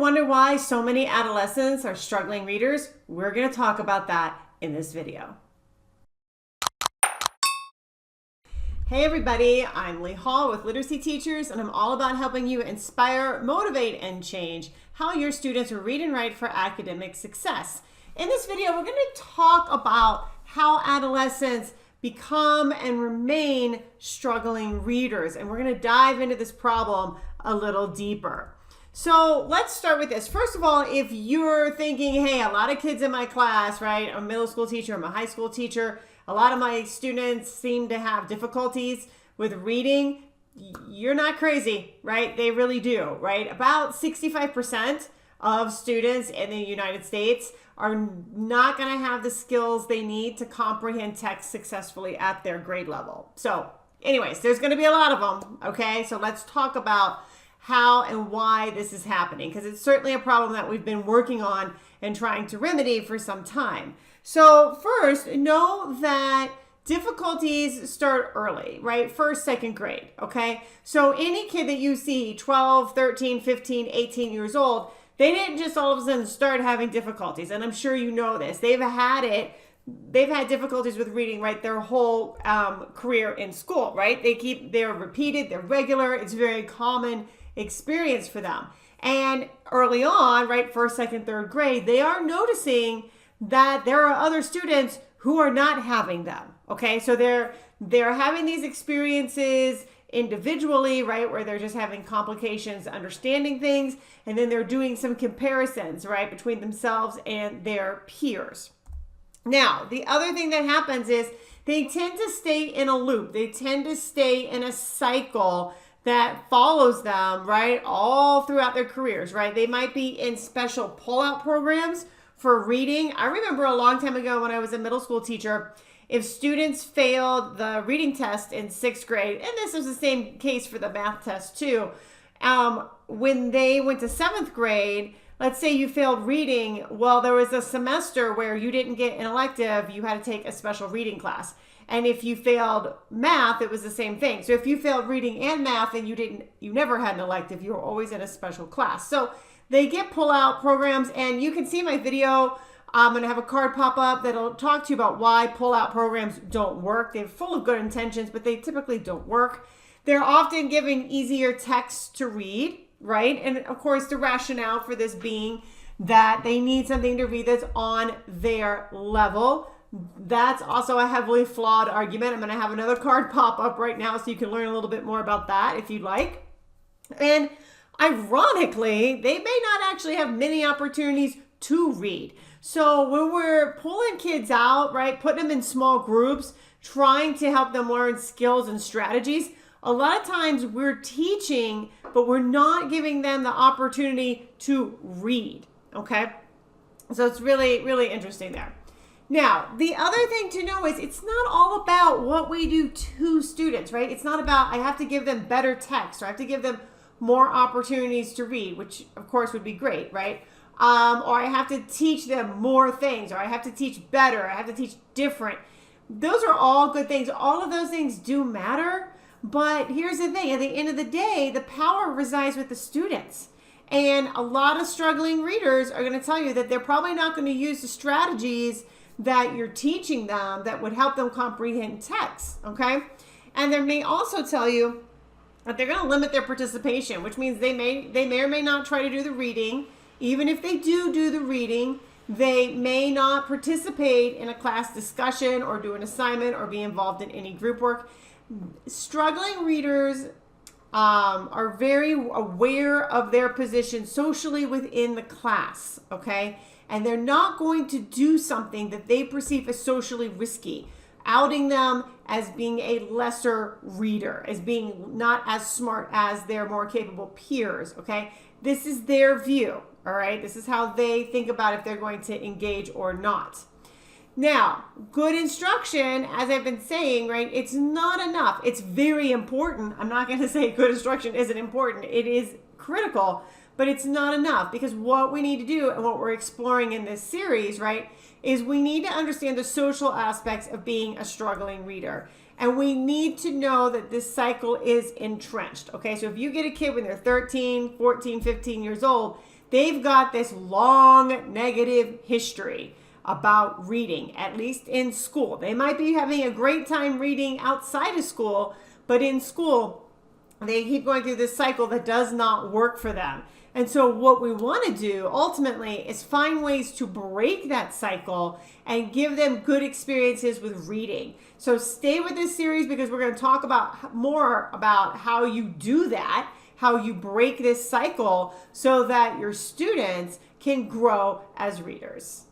wonder why so many adolescents are struggling readers? We're going to talk about that in this video. Hey everybody, I'm Lee Hall with Literacy Teachers, and I'm all about helping you inspire, motivate, and change how your students read and write for academic success. In this video, we're going to talk about how adolescents become and remain struggling readers, and we're going to dive into this problem a little deeper. So let's start with this. First of all, if you're thinking, hey, a lot of kids in my class, right? I'm a middle school teacher, I'm a high school teacher, a lot of my students seem to have difficulties with reading. You're not crazy, right? They really do, right? About 65% of students in the United States are not going to have the skills they need to comprehend text successfully at their grade level. So anyways, there's going to be a lot of them, okay? So let's talk about how and why this is happening, because it's certainly a problem that we've been working on and trying to remedy for some time. So first, know that difficulties start early, right? First, second grade, okay? So any kid that you see 12, 13, 15, 18 years old, they didn't just all of a sudden start having difficulties. And I'm sure you know this. They've had difficulties with reading, right, their whole career in school, right? They're repeated, they're regular. It's very common experience for them. And early on, right, first, second, third grade, they are noticing that there are other students who are not having them. Okay, so they're having these experiences individually, right, where they're just having complications understanding things, and then they're doing some comparisons, right, between themselves and their peers. Now, the other thing that happens is they tend to stay in a loop. They tend to stay in a cycle that follows them, right, all throughout their careers, right? They might be in special pull-out programs for reading. I remember a long time ago when I was a middle school teacher, if students failed the reading test in 6th grade, and this was the same case for the math test too, when they went to 7th grade, let's say you failed reading, well, there was a semester where you didn't get an elective, you had to take a special reading class. And if you failed math, it was the same thing. So if you failed reading and math and you never had an elective, you were always in a special class. So they get pull-out programs, and you can see my video. I'm going to have a card pop up that'll talk to you about why pull-out programs don't work. They're full of good intentions, but they typically don't work. They're often giving easier text to read, right? And of course, the rationale for this being that they need something to read that's on their level. That's also a heavily flawed argument. I'm going to have another card pop up right now so you can learn a little bit more about that if you'd like. And ironically, they may not actually have many opportunities to read. So when we're pulling kids out, right, putting them in small groups, trying to help them learn skills and strategies, a lot of times we're teaching, but we're not giving them the opportunity to read, okay? So it's really, really interesting there. Now, the other thing to know is it's not all about what we do to students, right? It's not about I have to give them better text or I have to give them more opportunities to read, which of course would be great, right? Or I have to teach them more things, or I have to teach better, or I have to teach different. Those are all good things. All of those things do matter, but here's the thing. At the end of the day, the power resides with the students. And a lot of struggling readers are going to tell you that they're probably not going to use the strategies that you're teaching them that would help them comprehend text, okay? And they may also tell you that they're going to limit their participation, which means they may or may not try to do the reading. Even if they do the reading, they may not participate in a class discussion or do an assignment or be involved in any group work. Struggling readers are very aware of their position socially within the class, okay? And they're not going to do something that they perceive as socially risky, outing them as being a lesser reader, as being not as smart as their more capable peers, okay? This is their view, all right? This is how they think about if they're going to engage or not. Now, good instruction, as I've been saying, right, it's not enough. It's very important. I'm not going to say good instruction isn't important. It is critical, but it's not enough, because what we need to do and what we're exploring in this series, right, is we need to understand the social aspects of being a struggling reader. And we need to know that this cycle is entrenched, okay? So if you get a kid when they're 13, 14, 15 years old, they've got this long negative history about reading, at least in school. They might be having a great time reading outside of school, but in school, they keep going through this cycle that does not work for them. And so what we want to do ultimately is find ways to break that cycle and give them good experiences with reading. So stay with this series because we're going to talk about more about how you do that, how you break this cycle so that your students can grow as readers.